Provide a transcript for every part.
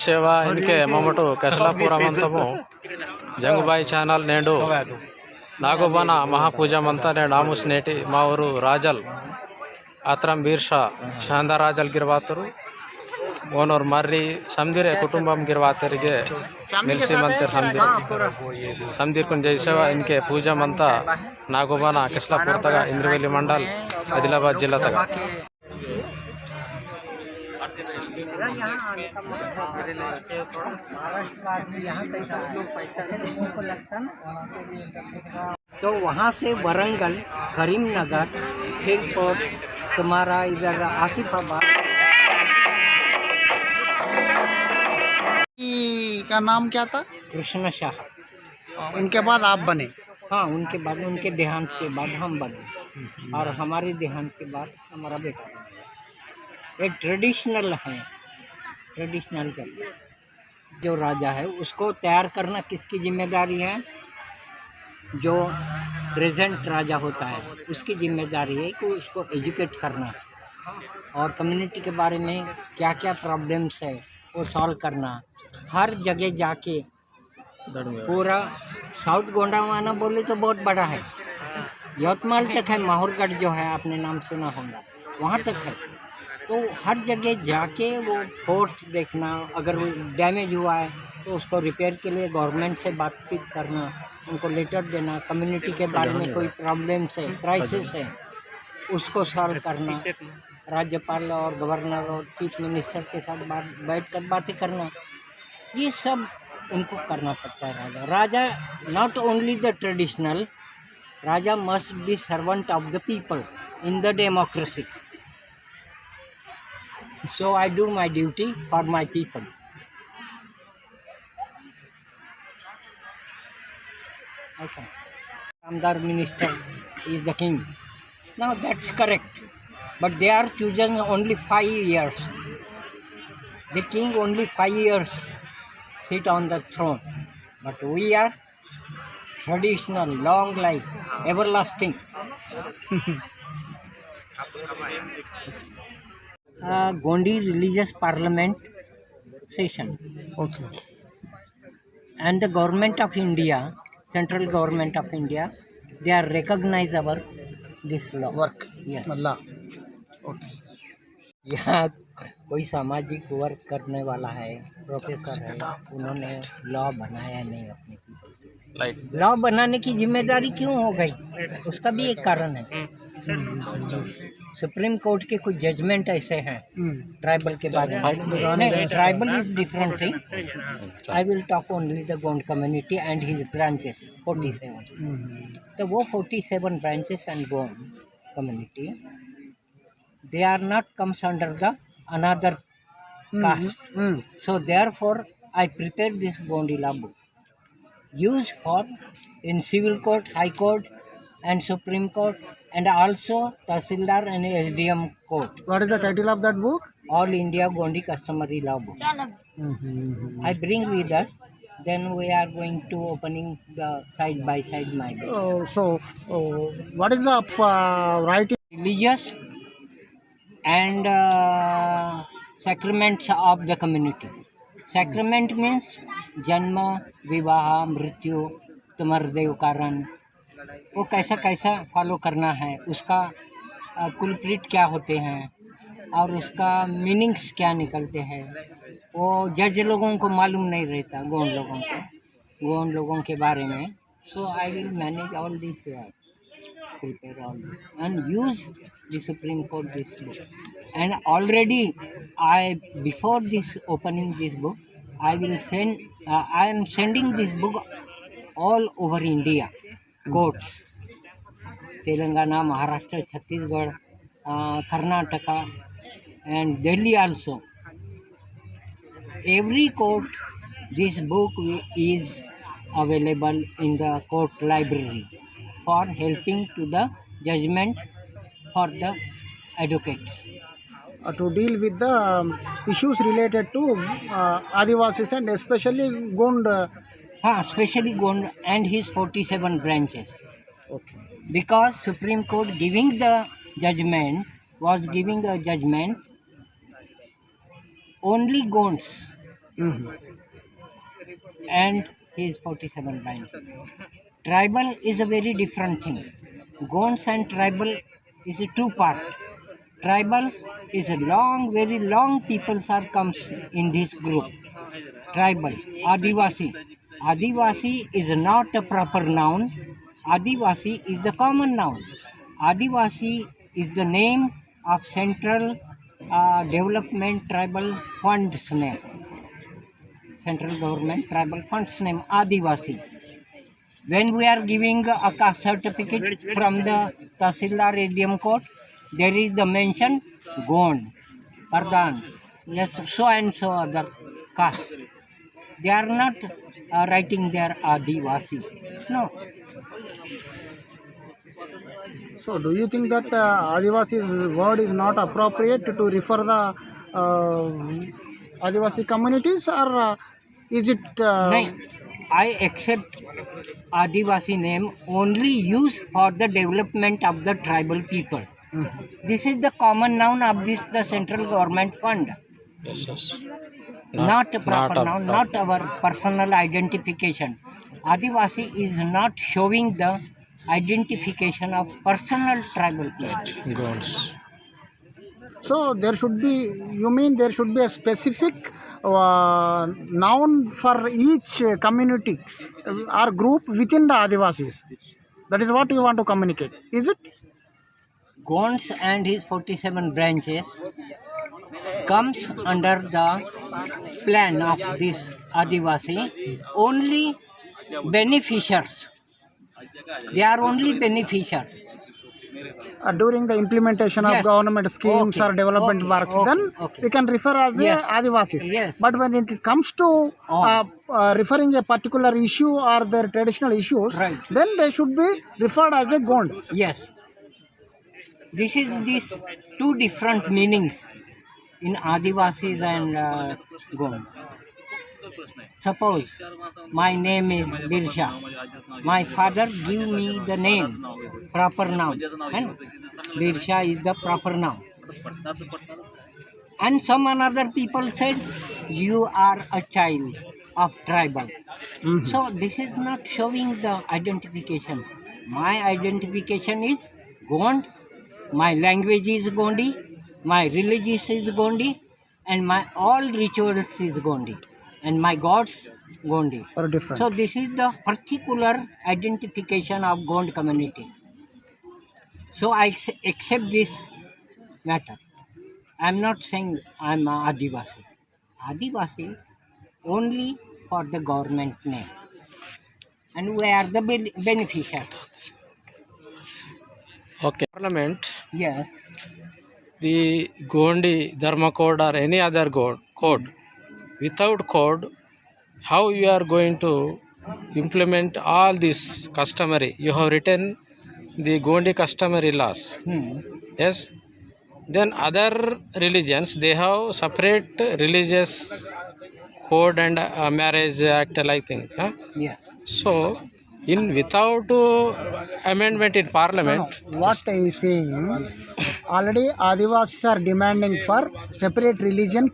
సేవ ఇన్కే మొమటు కశలాపురమంతము జంగుబాయి ఛానల్ నేడు నాగోబాన మహాపూజమంతా నేడు ఆముస్ నేటి మా ఊరు రాజల్ ಆತ್ರಂ ಬೀರ್ಷಾ ಶಾಂದರಾಜಲ್ ಗಿರ್ವಾತರು ಓನೋರ್ ಮರ್ರಿ ಸಮದಿರೆ ಕುಟುಂಬಂ ಗಿರ್ವಾತರಿಗೆ ನಿಲ್ಸಿ ಮಂತಿರ್ ಸಮದಿರ್ಕೊಂಡು ಜೈಸವ ಇನ್ಕೆ ಪೂಜಾಮಂತ ನಾಗೋಬಾನ ಕಿಸ್ಲಾಪುರ ತಗ ಇಂದ್ರವೇಲಿ ಮಂಡಲ್ ಆದಿಲಾಬಾದ್ ಜಿಲ್ಲಾ ತಗ तो वहाँ से वरंगल, करीमनगर, सिरपुर, तुम्हारा इधर आसिफाबाद का नाम क्या था? कृष्ण शाह। उनके बाद आप बने? हाँ, उनके बाद, उनके देहांत के बाद हम बने और हमारे देहांत के बाद हमारा बेटा बना। एक ट्रेडिशनल है, ट्रेडिशनल का जो राजा है उसको तैयार करना किसकी जिम्मेदारी है? जो प्रेजेंट राजा होता है उसकी जिम्मेदारी है कि उसको एजुकेट करना और कम्युनिटी के बारे में क्या क्या प्रॉब्लम्स है वो सॉल्व करना। हर जगह जाके पूरा साउथ गोंडावाना बोले तो बहुत बड़ा है, यवतमाल तक है, माहौरगढ़ जो है आपने नाम सुना होगा, वहाँ तक है। तो हर जगह जाके वो फोर्ट देखना, अगर वो डैमेज हुआ है तो उसको रिपेयर के लिए गवर्नमेंट से बातचीत करना, उनको लेटर देना, कम्युनिटी के बारे में कोई प्रॉब्लम्स है, क्राइसिस है, उसको सॉल्व करना, राज्यपाल और गवर्नर और चीफ मिनिस्टर के साथ बैठ कर बातें करना, ये सब उनको करना पड़ता है। Raja not only the traditional, raja must be servant of the people in the democracy. So I do my duty for my people. Ramdar minister is the king. Now that's correct. But they are chosen only 5 years. The king only 5 years sit on the throne. But we are traditional, long life, everlasting. Gondi religious parliament session. Okay. And the government of India, central government of India, they are recognize our this law. Work. Yes. Allah. Okay. यहाँ कोई सामाजिक work करने वाला है, professor है, उन्होंने law बनाया नहीं अपने लाइट लॉ बनाने की जिम्मेदारी क्यों हो गई? उसका भी एक कारण है। सुप्रीम कोर्ट के कुछ जजमेंट ऐसे हैं ट्राइबल के बारे में। नहीं, tribal is different thing. I will talk only the Gond community and his branches 47। तो वो 47 branches and Gond community, they are not comes under the another caste. So therefore I prepared this Gondila book, used for in civil court, high court and supreme court, and also Tahsildar and SDM court. What is the title of that book? All India Gondi customary law book. I bring with us. Then we are going to opening the side by side my books. What is the writing? Religious and sacraments of the community. Sacrament means जन्म, विवाह, मृत्यु, तमरदेव कारण, वो कैसा कैसा follow करना है, उसका कुलप्रीट क्या होते हैं और उसका मीनिंग्स क्या निकलते हैं, वो जज लोगों को मालूम नहीं रहता, गोंड लोगों के बारे में. So I will manage all this, prepare all this and use the Supreme Court this book. And already before this opening this book, I am sending this book all over India, courts, Telangana, Maharashtra, Chhattisgarh, Karnataka and Delhi also. Every court this book is available in the court library for helping to the judgment for the advocates. To deal with the issues related to Adivasis and especially Gond. Especially Gond and his 47 branches. Okay. Because Supreme Court giving the judgment was giving a judgment, only Gonds and his 47 branches. Tribal is a very different thing. Gonds and tribal is a two part. Tribal is a long, very long peoples are comes in this group. Tribal, Adivasi. Adivasi is not a proper noun. Adivasi is the common noun. Adivasi is the name of Central Development Tribal Fund's name. Central Government Tribal Fund's name, Adivasi. When we are giving a caste certificate from the Tahsildar ADM Court, there is the mention Gond, Pardhan, yes, so and so other caste. They are not writing their Adivasi. No. So, do you think that Adivasi's word is not appropriate to refer the Adivasi communities, or is it? No, I accept Adivasi name only used for the development of the tribal people. This is the common noun of the central government fund. Yes, yes. Not a proper a noun, proper- not our personal identification. Adivasi is not showing the identification of personal tribal people. Goals. So there should be. You mean there should be a specific noun for each community or group within the Adivasis? That is what you want to communicate. Is it? Gonds and his 47 branches comes under the plan of this Adivasi only beneficiaries. They are only beneficiaries. During the implementation of Yes. government schemes Okay. or development Okay. works, Okay. then Okay. we can refer as Yes. a Adivasis. Yes. But when it comes to referring a particular issue or their traditional issues, Right. then they should be referred as a Gond. Yes. This is these two different meanings in Adivasis and Gonds. Suppose my name is Birsha. My father give me the name, proper noun. And Birsha is the proper noun. And some another people said, you are a child of tribal. So this is not showing the identification. My identification is Gond. My language is Gondi. My religious is Gondi. And my all rituals is Gondi. And my gods Gondi. Or different. So this is the particular identification of Gond community. So I accept this matter. I am not saying I am a Adivasi. Adivasi only for the government name. And we are the beneficiaries. Okay. Parliament, Yes. the Gondi Dharma code or any other code, without code, how you are going to implement all this customary? You have written the Gondi customary laws. Yes. Then other religions, they have separate religious code and marriage act like thing. Huh? Yeah. So, in without amendment in parliament, What I is saying, already Adivasis are demanding for separate religion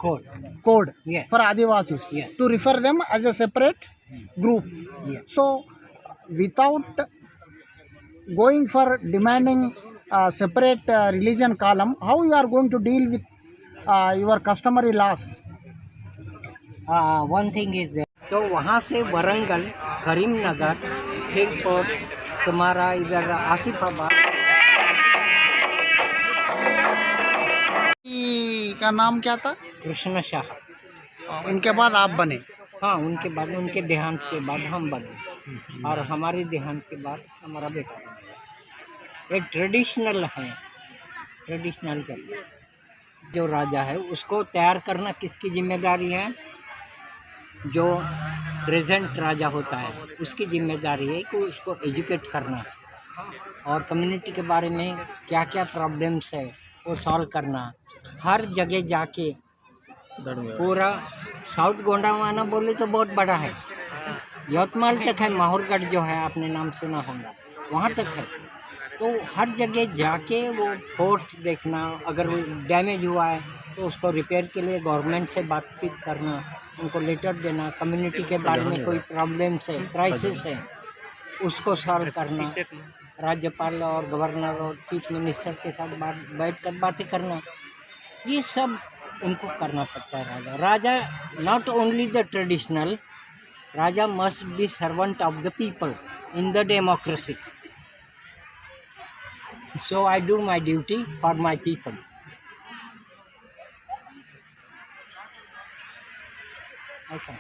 code Yeah. for Adivasis Yeah. to refer them as a separate group. Yeah. So, without going for demanding separate religion column, how you are going to deal with your customary laws? One thing is that तो वहाँ से वरंगल करीमनगर सिरपुर तुम्हारा इधर आसिफाबाद का नाम क्या था? कृष्ण शाह उनके बाद आप बने. हाँ उनके बाद उनके देहांत के बाद हम बने और हमारे देहांत के बाद हमारा बेटा बना. एक ट्रेडिशनल है ट्रेडिशनल का जो राजा है उसको तैयार करना किसकी जिम्मेदारी है? जो प्रेजेंट राजा होता है उसकी जिम्मेदारी है कि उसको एजुकेट करना और कम्युनिटी के बारे में क्या क्या प्रॉब्लम्स है वो सॉल्व करना. हर जगह जाके पूरा साउथ गोंडावाना बोले तो बहुत बड़ा है, यवतमाल तक है, माहौरगढ़ जो है आपने नाम सुना होगा वहाँ तक है. तो हर जगह जाके वो फोर्स देखना, अगर वो डैमेज हुआ है तो उसको रिपेयर के लिए गवर्नमेंट से बातचीत करना, उनको लेटर देना, कम्युनिटी के बारे में कोई प्रॉब्लम्स है, क्राइसिस है, उसको सॉल्व करना, राज्यपाल और गवर्नर और चीफ मिनिस्टर के साथ बैठ कर बातें करना, ये सब उनको करना पड़ता है। Raja not only the traditional, raja must be servant of the people in the democracy. So I do my duty for my people. ऐसा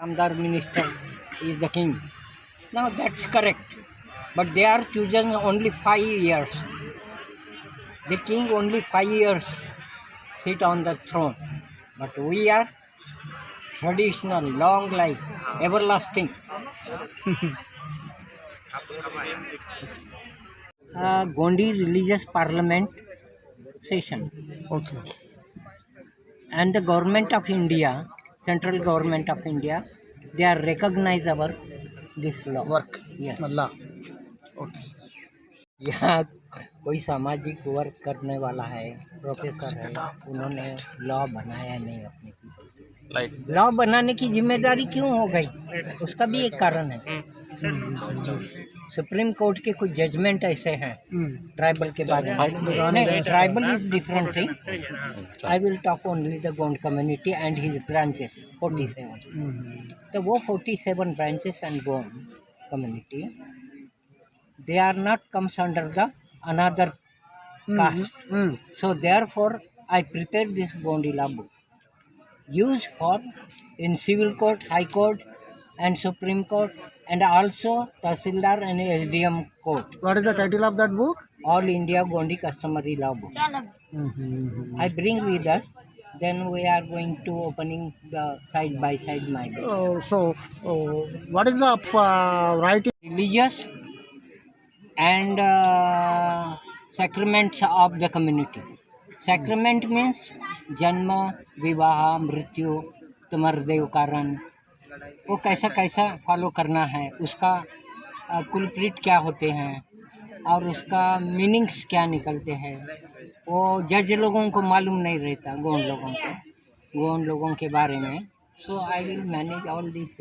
Ramdar minister is the king. Now that's correct. But they are chosen only 5 years. The king only 5 years sit on the throne. But we are traditional, long life, everlasting. Gondi religious parliament session. Okay. And the government of India, central government of India, they are recognize our this law. Work. Yes. Allah. Okay. यहाँ कोई सामाजिक work करने वाला है, professor है, उन्होंने law बनाया नहीं अपने people. लॉ बनाने की जिम्मेदारी क्यों हो गई, उसका भी एक कारण है. सुप्रीम कोर्ट के कुछ जजमेंट ऐसे हैं ट्राइबल के बारे में. नहीं, tribal is different thing. I will talk only the Gond community and his branches 47. तो वो 47 branches and Gond community, they are not comes under the another caste. So therefore I prepared this Gondi law book used for in civil court, high court and supreme court and also Tahsildar and SDM court. What is the title of that book? All India Gondi customary law book. I bring with us. Then we are going to opening the side by side my book. What is the writing? Religious and sacraments of the community. Sacrament means जन्म, विवाह, मृत्यु, तमरदेव कारण, वो कैसा कैसा follow करना है, उसका कुलप्रीट क्या होते हैं और उसका मीनिंग्स क्या निकलते हैं, वो जज लोगों को मालूम नहीं रहता, गोंड लोगों के बारे में. So I will manage all this,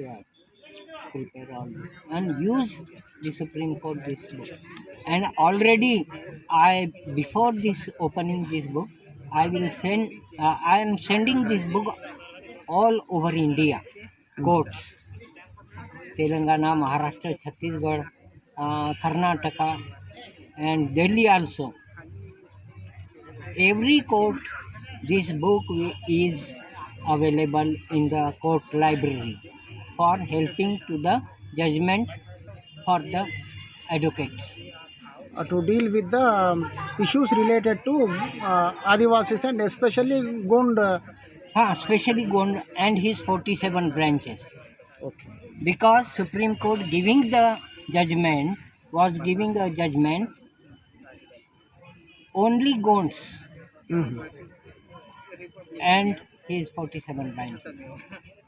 prepare all this and use the Supreme Court this book. And already before this opening this book, I am sending this book all over India, courts, Telangana, Maharashtra, Chhattisgarh, Karnataka and Delhi also. Every court this book is available in the court library for helping to the judgment for the advocates. To deal with the issues related to Adivasis and especially Gond. Especially Gond and his 47 branches. Okay. Because Supreme Court giving the judgment was giving a judgment only Gonds and his 47 branches.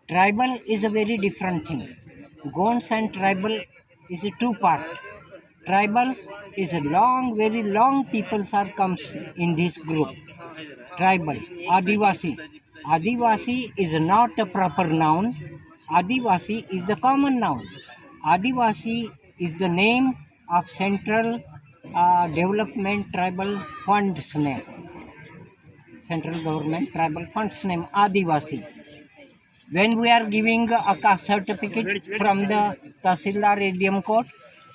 Tribal is a very different thing. Gonds and tribal is a two part. Tribal is a long, very long peoples are comes in this group. Tribal, Adivasi. Adivasi is not a proper noun. Adivasi is the common noun. Adivasi is the name of Central Development Tribal Fund's name. Central Government Tribal Fund's name, Adivasi. When we are giving a caste certificate from the Tahsildar ADM court,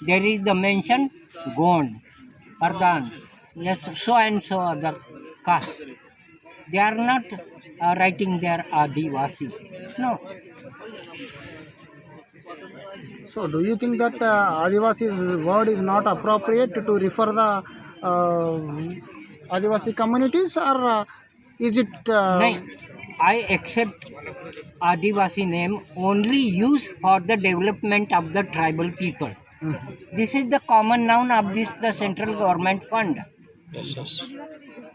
there is the mention Gond, Pardhan, yes, so and so other caste. They are not writing their Adivasi. No. So, do you think that Adivasi's word is not appropriate to refer the Adivasi communities, or is it? No, I accept Adivasi name only used for the development of the tribal people. This is the common noun of the central government fund. Yes.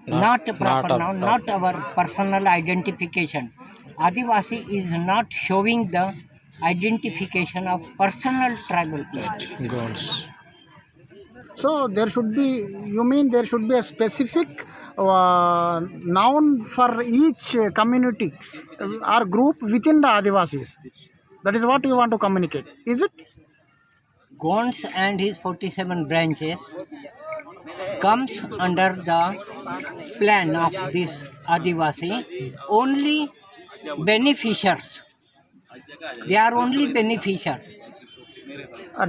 Not a proper noun, not our personal identification. Adivasi is not showing the identification of personal tribal people. Gods. So there should be, you mean there should be a specific noun for each community or group within the Adivasis. That is what you want to communicate, is it? Gonds and his 47 branches comes under the plan of this Adivasi only beneficiaries. They are only beneficiaries.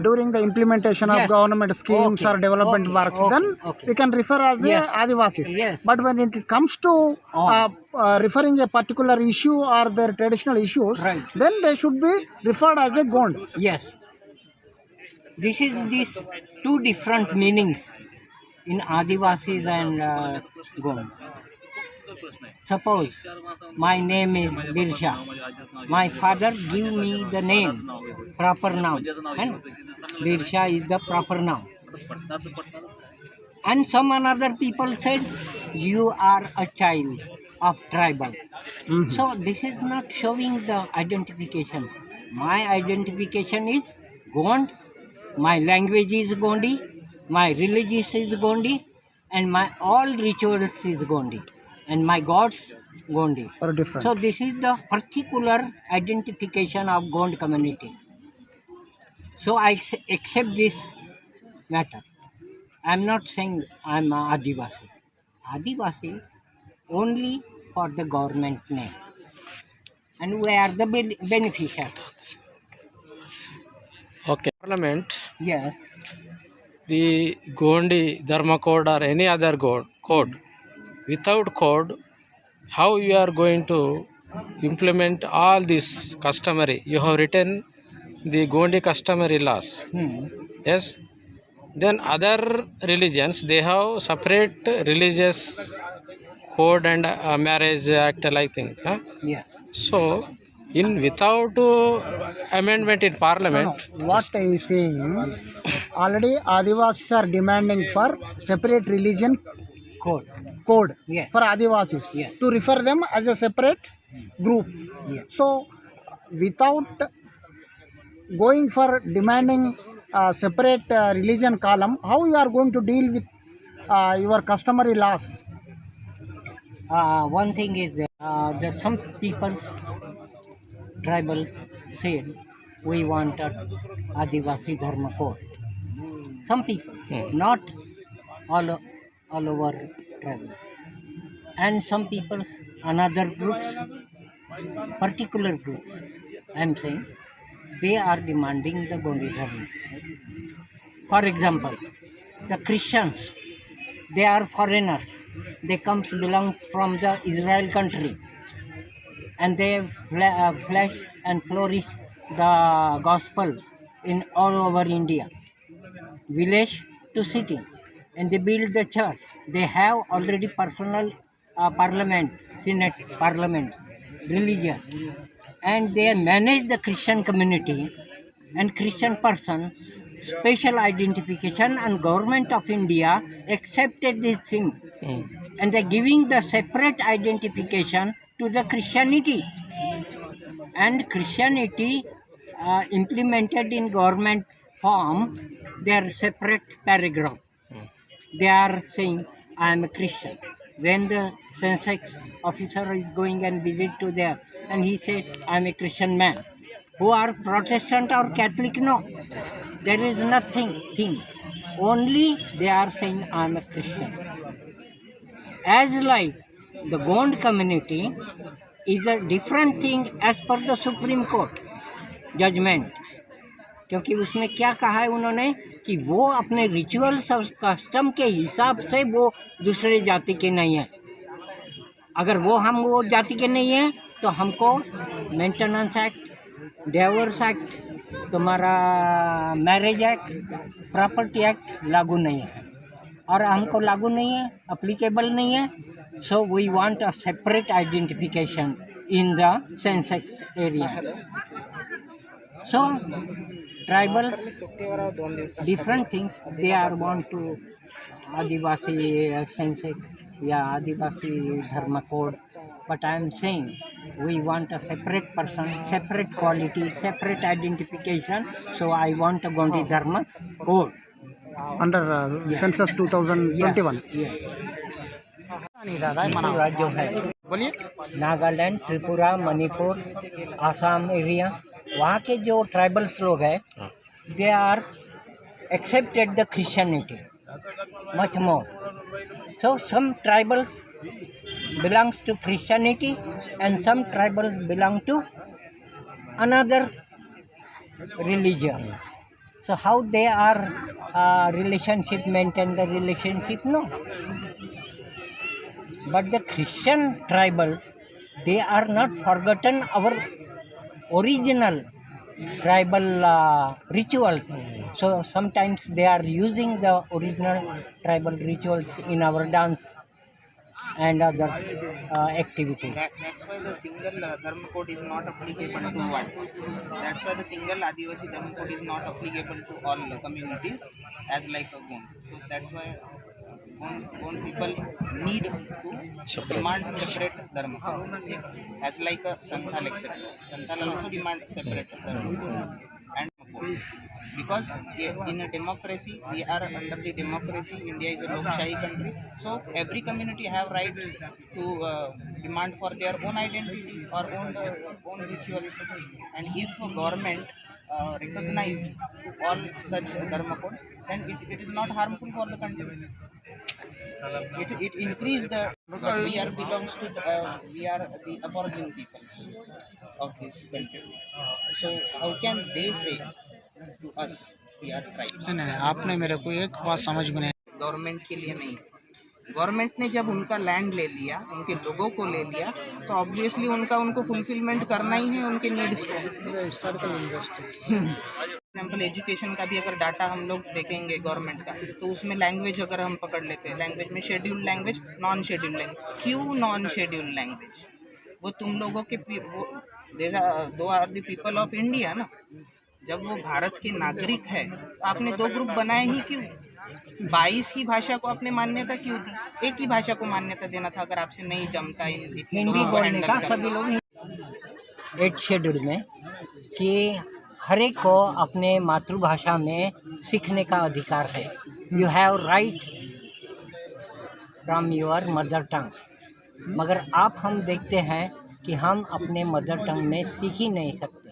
During the implementation of Yes. government schemes Okay. or development Okay. works, Okay. then Okay. we can refer as Yes. a Adivasis. Yes. But when it comes to referring a particular issue or their traditional issues, Right. then they should be referred as a Gond. Yes. This is these two different meanings in Adivasis and Gonds. Suppose my name is Birsha. My father give me the name, proper noun. And Birsha is the proper noun. And some another people said, you are a child of tribal. So this is not showing the identification. My identification is Gond, my language is Gondi, my religious is Gondi, and my all rituals is Gondi, and my gods Gondi. Or different. So this is the particular identification of Gond community. So I accept this matter. I am not saying I am a Adivasi. Adivasi only for the government name. And we are the beneficiaries. Okay. Parliament, Yes. the Gondi Dharma code or any other code. Without code, how you are going to implement all this customary? You have written the Gondi customary laws. Yes. Then other religions, they have separate religious code and marriage act like thing. Huh? Yeah. So, without amendment in parliament, What I is saying, already Adivasis are demanding for separate religion Code. code Yes. for Adivasis Yes. to refer them as a separate group. Yes. So, without going for demanding separate religion column, how you are going to deal with your customary laws? One thing is that some people's tribals said we want a Adivasi Dharma code. Some people, not all over tribal. And some people's another groups, particular groups, I am saying, they are demanding the Gondi Dharma. For example, the Christians, they are foreigners. They belong from the Israel country, and they flesh and flourish the gospel in all over India, village to city, and they build the church. They have already personal parliament, senate, parliament, religious, and they manage the Christian community and Christian person. Special identification, and government of India accepted this thing, and they're giving the separate identification to the Christianity, and Christianity implemented in government form their separate paragraph. They are saying I am a Christian. When the census officer is going and visit to there, and he said I am a Christian man. Who are Protestant or Catholic? No. There is nothing thing. Only they are saying I am a Christian. As like the Gond community is a different thing as per the Supreme Court judgment. क्योंकि उसमें क्या कहा है उन्होंने कि वो अपने rituals और कस्टम के हिसाब से वो दूसरे जाति के नहीं है. अगर वो जाति के नहीं है तो हमको मेंटेनेंस एक्ट, डिवोर्स एक्ट, तुम्हारा मैरिज एक्ट, प्रॉपर्टी एक्ट लागू नहीं है, और हमको लागू नहीं है, अप्लीकेबल नहीं है. So we want a separate identification in the census area. So tribals different things they are want to Adivasi census, yeah, Adivasi Dharma code, but I am saying we want a separate person, separate quality, separate identification. So I want a Gondi Dharma code. under census 2021. पूरा जो है बोलिए. Nagaland, Tripura, Manipur, Assam area, वहाँ के जो tribals लोग हैं, they are accepted the Christianity much more. So some tribals belongs to Christianity and some tribals belong to another religion. So how they are relationship, maintain the relationship? No. But the Christian tribals, they are not forgotten our original tribal rituals. So sometimes they are using the original tribal rituals in our dance and other activities. That's why the single Dharma code is not applicable to one. That's why the single Adivasi Dharma code is not applicable to all communities as like a Gond. So that's why Gond people need to demand separate Dharma code. As like a Santhal etc. Santhal also demand separate Dharma code and code. Because in a democracy, we are under the democracy. India is a Lokshahi country, so every community have right to demand for their own identity or own rituals. And if government recognized all such dharma codes, then it is not harmful for the country. It increase the we are belongs to we are the aboriginal peoples of this country. So how can they say to us we are tribes? नहीं, आपने मेरे को एक बात समझ में नहीं. Government के लिए नहीं. गवर्नमेंट ने जब उनका लैंड ले लिया, उनके लोगों को ले लिया, तो ऑब्वियसली उनको फुलफिलमेंट करना ही है उनके नीड्स को. एग्जाम्पल एजुकेशन का भी अगर डाटा हम लोग देखेंगे गवर्नमेंट का, तो उसमें लैंग्वेज अगर हम पकड़ लेते हैं, लैंग्वेज में scheduled language, non scheduled language. क्यों नॉन शेड्यूल्ड लैंग्वेज? वो तुम लोगों के दो are the people of India ना. जब वो भारत के नागरिक है तो आपने दो ग्रुप बनाए ही क्यों? 22 ही भाषा को आपने मान्यता क्यों दी? एक ही भाषा को मान्यता देना था अगर आपसे नहीं जमता हिंदी बोलने का. सभी लोग 8 शेड्यूल में कि हर एक को अपने मातृभाषा में सीखने का अधिकार है. You have right from your mother tongue. मगर आप हम देखते हैं कि हम अपने मदर टंग में सीख ही नहीं सकते.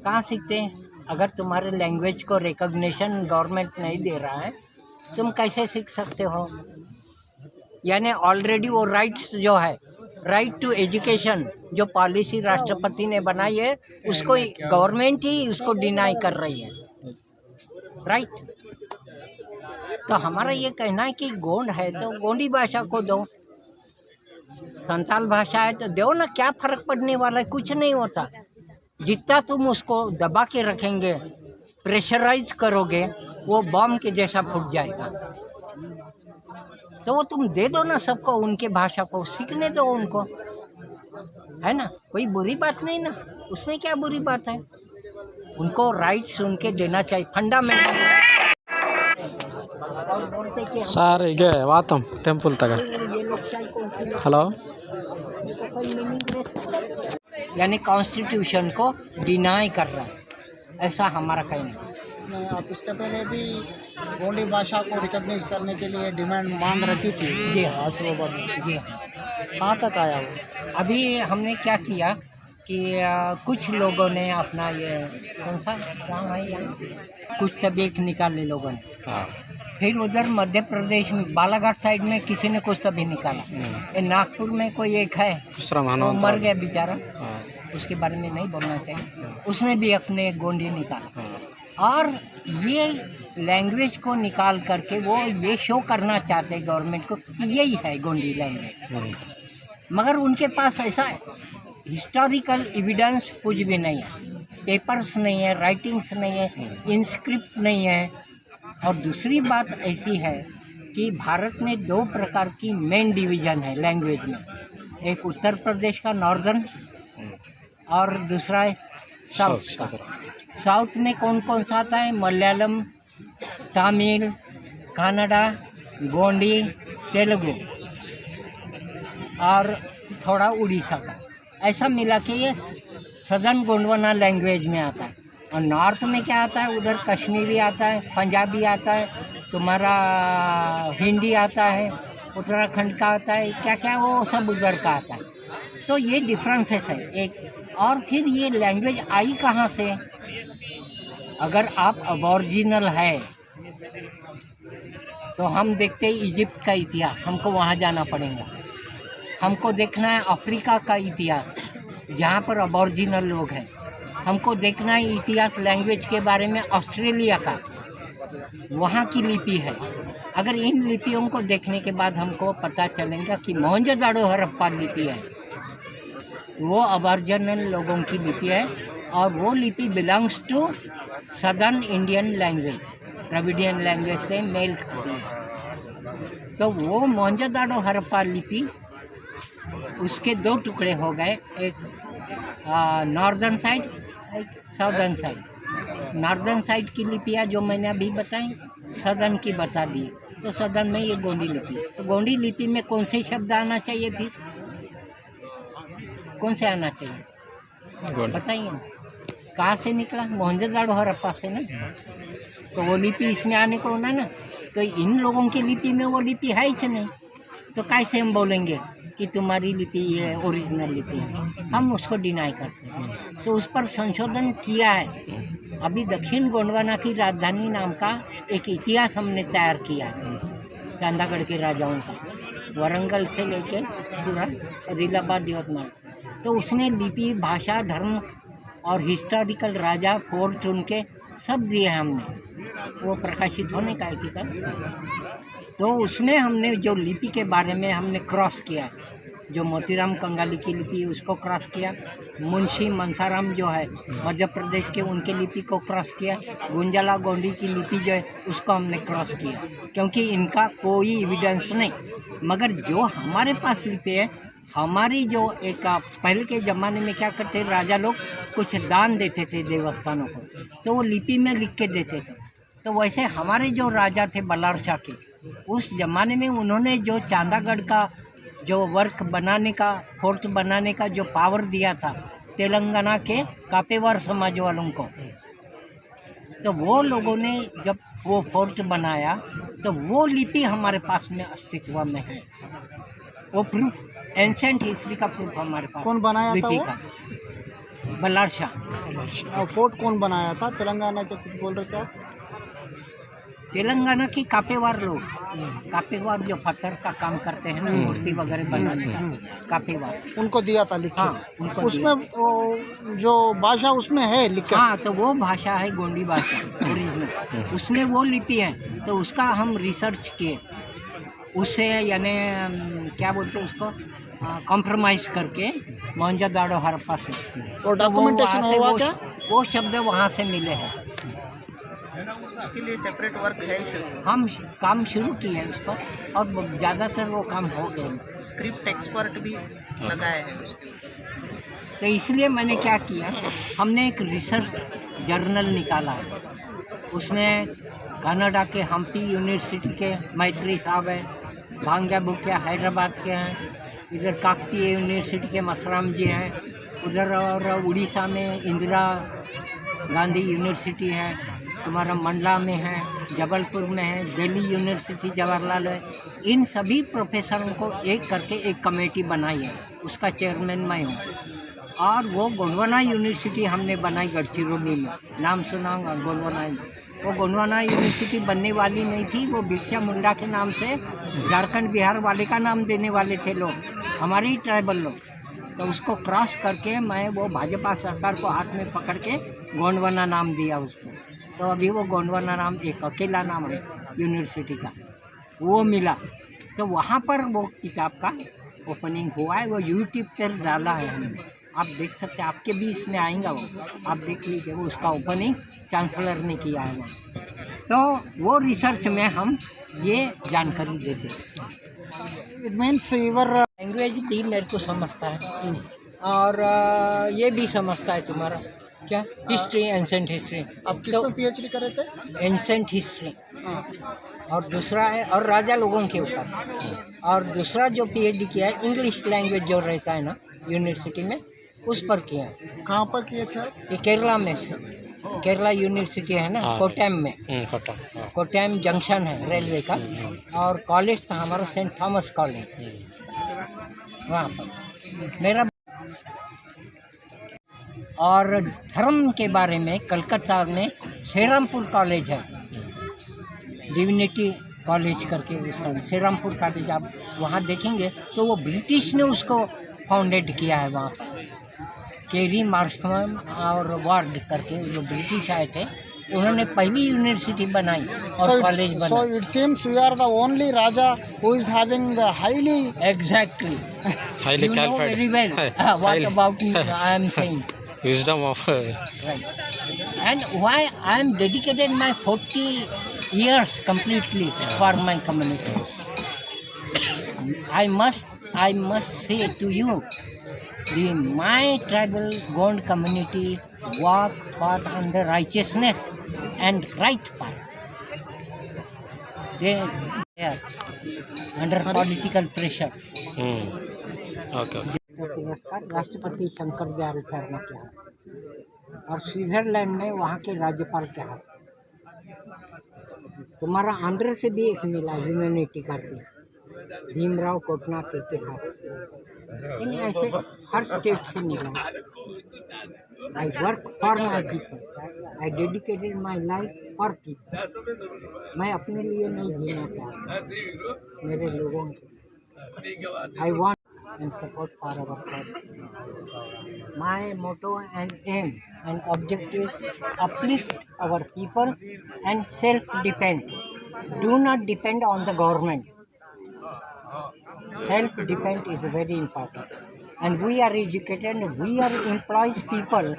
कहाँ सीखते हैं? अगर तुम्हारे लैंग्वेज को रिकॉग्निशन गवर्नमेंट नहीं दे रहा है, तुम कैसे सीख सकते हो? यानी ऑलरेडी वो राइट्स जो है, राइट टू एजुकेशन, जो पॉलिसी राष्ट्रपति ने बनाई है, उसको गवर्नमेंट ही उसको डिनाई कर रही है. राइट. तो हमारा ये कहना है कि गोंड है तो गोंडी भाषा को दो, संताल भाषा है तो दो ना. क्या फ़र्क पड़ने वाला है? कुछ नहीं होता. जितना तुम उसको दबा के रखेंगे, प्रेशराइज करोगे, वो बम के जैसा फूट जाएगा. तो वो तुम दे दो ना सबको, उनके भाषा को सीखने दो उनको, है ना. कोई बुरी बात नहीं ना, उसमें क्या बुरी बात है? उनको राइट्स उनके देना चाहिए, फंडामेंटल. और बोलते कि సార్ ఇగే వాతం టెంపుల్ తగ ये लोकशाही कौन सी है? హలో तो कोई मीनिंगलेस, यानी कॉन्स्टिट्यूशन को डिनाई कर रहा है, ऐसा हमारा कहना है. आप इसके पहले भी गोंडी भाषा को रिकॉग्नाइज करने के लिए डिमांड मांग रखी थी. जी हाँ. जी हाँ. कहाँ तक आया वो? अभी हमने क्या किया कि कुछ लोगों ने अपना ये कौन सा काम है यहाँ, कुछ तबीक निकाले लोगों ने. फिर उधर मध्य प्रदेश में बालाघाट साइड में किसी ने कुछ तभी निकाला. ये नागपुर में कोई एक है, वो मर गया बेचारा, उसके बारे में नहीं बोलना चाहिए. उसने भी अपने गोंडी निकाला. और ये लैंग्वेज को निकाल करके वो ये शो करना चाहते गवर्नमेंट को कि यही है गोंडी लैंग्वेज. मगर उनके पास ऐसा हिस्टोरिकल एविडेंस कुछ भी नहीं है. पेपर्स नहीं है, राइटिंग्स नहीं है, इंस्क्रिप्ट नहीं है. और दूसरी बात ऐसी है कि भारत में 2 प्रकार की मेन डिवीज़न है लैंग्वेज में. एक उत्तर प्रदेश का नॉर्दर्न और दूसरा है साउथ का. साउथ में कौन कौन सा आता है? मलयालम, तमिल, कन्नड़ा, गोंडी, तेलुगु और थोड़ा उड़ीसा का. ऐसा मिला के ये सदर्न गोंडवाना लैंग्वेज में आता है. और नॉर्थ में क्या आता है, उधर कश्मीरी आता है, पंजाबी आता है, तुम्हारा हिंदी आता है, उत्तराखंड का आता है, क्या क्या वो सब उधर का आता है। तो ये डिफरेंसेस है एक। और फिर ये लैंग्वेज आई कहाँ से? अगर आप अबॉरिजिनल है तो हम देखते हैं इजिप्ट का इतिहास, हमको वहाँ जाना पड़ेगा। हमको देखना है अफ्रीका का इतिहास जहाँ पर अबॉरिजिनल लोग हैं। हमको देखना है इतिहास लैंग्वेज के बारे में ऑस्ट्रेलिया का, वहाँ की लिपि है। अगर इन लिपियों को देखने के बाद हमको पता चलेगा कि मोहनजोदड़ो हड़प्पा लिपि है, वो अबॉरिजिनल लोगों की लिपि है और वो लिपि belongs to southern Indian language, Dravidian language से मेल खाती है। तो वो मोहनजोदड़ो हड़प्पा लिपि, उसके दो टुकड़े हो गए, एक नॉर्दर्न साइड, एक साउदर्न साइड। नॉर्दर्न साइड की लिपियाँ जो मैंने अभी बताई, सदर्न की बता दी। तो सदर्न में ये गोंडी लिपि, तो गोंडी लिपि में कौन से शब्द आना चाहिए, फिर कौन से आना चाहिए बताइए। कहाँ से निकला? मोहनजोदड़ो हड़प्पा से ना। तो वो लिपि इसमें आने को होना ना। तो इन लोगों की लिपि में वो लिपि है ही नहीं, तो कैसे हम बोलेंगे कि तुम्हारी लिपि ये ओरिजिनल लिपि है? हम उसको डिनाई करते हैं। तो उस पर संशोधन किया है। अभी दक्षिण गोंडवाना की राजधानी नाम का एक इतिहास हमने तैयार किया है, चांदागढ़ के राजाओं का, वरंगल से लेके पूरा आदिलाबाद यवतमाल। तो उसमें लिपि, भाषा, धर्म और हिस्टोरिकल राजा, फोर्ट चुन के सब दिए हमने, वो प्रकाशित होने का है। तो उसमें हमने जो लिपि के बारे में हमने क्रॉस किया, जो मोतीराम कंगाली की लिपि उसको क्रॉस किया, मुंशी मनसाराम जो है मध्य प्रदेश के, उनके लिपि को क्रॉस किया, गुंजाला गोंडी की लिपि जो है उसको हमने क्रॉस किया, क्योंकि इनका कोई एविडेंस नहीं। मगर जो हमारे पास लिपि है, हमारी जो एक पहले के ज़माने में क्या करते, राजा लोग कुछ दान देते थे देवस्थानों को, तो वो लिपि में लिख के देते थे। तो वैसे हमारे जो राजा थे बल्लार शाह के, उस ज़माने में उन्होंने जो चांदागढ़ का जो वर्क बनाने का, फोर्ट बनाने का जो पावर दिया था तेलंगाना के कापेवार समाज वालों को, तो वो लोगों ने जब वो फोर्ट बनाया तो वो लिपि हमारे पास में अस्तित्व में है। वो प्रूफ, एंशेंट हिस्ट्री का प्रूफ हमारे पास। कौन बनाया था लिपि वो? का बल्लार शाह। फोर्ट कौन बनाया था? तेलंगाना के कुछ बोल रहे थे आप? तेलंगाना की कापेवार लोग, कापेवार जो पत्थर का काम करते हैं ना, मूर्ति वगैरह बनाने का, कापेवार, उनको दिया था लिख के? हाँ, उनको उसमें वो जो भाषा उसमें है लिख के? हाँ, तो वो भाषा है गोंडी भाषा ओरिजिनल, उसमें वो लिपि है। तो उसका हम रिसर्च किए, उससे यानी क्या बोलते हैं उसको, कॉम्प्रोमाइज़ करके मोहनजोदड़ो हड़प्पा से। और डॉक्यूमेंटेशन तो हुआ क्या? वो शब्द वहाँ से मिले हैं। उसके लिए सेपरेट वर्क है शुरू? हम काम शुरू किए हैं उस पर, और ज़्यादातर वो काम हो गए। स्क्रिप्ट एक्सपर्ट भी लगाए हैं उसके। तो इसलिए मैंने क्या किया, हमने एक रिसर्च जर्नल निकाला। उसमें कनाडा के हम्पी यूनिवर्सिटी के मैत्री साहब हैं, भांग्या बुकिया हैदराबाद के हैं, इधर काकतीय यूनिवर्सिटी के मसराम जी हैं, उधर और उड़ीसा में इंदिरा गांधी यूनिवर्सिटी है, तुम्हारा मंडला में है, जबलपुर में है, दिल्ली यूनिवर्सिटी जवाहरलाल है। इन सभी प्रोफेसरों को एक करके एक कमेटी बनाई है, उसका चेयरमैन मैं हूँ। और वो गोंडवाना यूनिवर्सिटी हमने बनाई गढ़चिरौली में, नाम सुना होगा गोंडवाना। वो गोंडवाना यूनिवर्सिटी बनने वाली नहीं थी, वो बिरसा मुंडा के नाम से झारखंड बिहार वाले का नाम देने वाले थे लोग, हमारे ही ट्राइबल लोग। तो उसको क्रॉस करके मैं वो भाजपा सरकार को हाथ में पकड़ के गोंडवाना नाम दिया उसको। तो अभी वो गोंडवाना नाम एक अकेला नाम है यूनिवर्सिटी का, वो मिला। तो वहाँ पर वो किताब का ओपनिंग हुआ है, वो यूट्यूब पर डाला है हमने, आप देख सकते हैं, आपके भी इसमें आएगा वो, आप देख लीजिए। वो उसका ओपनिंग चांसलर ने किया है वो। तो वो रिसर्च में हम ये जानकारी देते हैं। इट मीन्स यूर लैंग्वेज भी मेरे को समझता है, और ये भी समझता है तुम्हारा क्या, हिस्ट्री, एंसेंट हिस्ट्री। आप किस में पीएचडी कर रहे थे? Ancient history. हाँ। और दूसरा है, और राजा लोगों के ऊपर। और दूसरा जो पीएचडी किया है, इंग्लिश लैंग्वेज जो रहता है ना यूनिवर्सिटी में, उस पर किया। कहाँ पर किए थे आप? ये केरला में से। केरला यूनिवर्सिटी है ना, हाँ। कोटैम में, कोटा हाँ। कोटैम जंक्शन है रेलवे का, और कॉलेज था हमारा सेंट थॉमस कॉलेज, वहाँ पर मेरा। और धर्म के बारे में कलकत्ता में श्रीरामपुर कॉलेज है, डिविनिटी कॉलेज करके उसका श्रीरामपुर कॉलेज, आप वहाँ देखेंगे तो वो ब्रिटिश ने उसको फाउंडेड किया है वहाँ पर। केरी मार्शमन और वार्ड करके जो ब्रिटिश आए थे, उन्होंने पहली यूनिवर्सिटी बनाई और कॉलेज So बनाई। it seems we are the only Raja who is having highly Exactly. Highly You know qualified. very well. What Highly- about me? I am saying. Wisdom of Right. And why I am dedicated my 40 years completely for my community. I must say to you, my tribal Gond community walk path on the righteousness and right path. They are under political pressure. Okay पुरस्कार राष्ट्रपति शंकर दयाल शर्मा के हाथ और Switzerland में वहाँ के राज्यपाल के हाथ। तुम्हारा आंध्र से भी एक मिला ह्यूमैनिटी करके, भीमराव कोटनाक के हाथ से। इन ऐसे हर स्टेट से मिला। I work for my people, I dedicated my life for people. मैं अपने लिए नहीं जीना चाहता, मेरे लोगों के। I want and support for our cause. My motto and aim and objective: uplift our people and self-depend. Do not depend on the government. Self-depend is very important. And we are educated, we are employees people,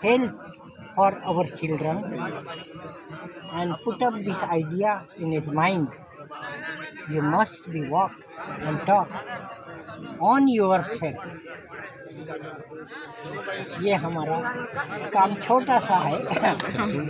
help for our children and put up this idea in his mind. You must be walk and talk on yourself. ये हमारा काम छोटा सा है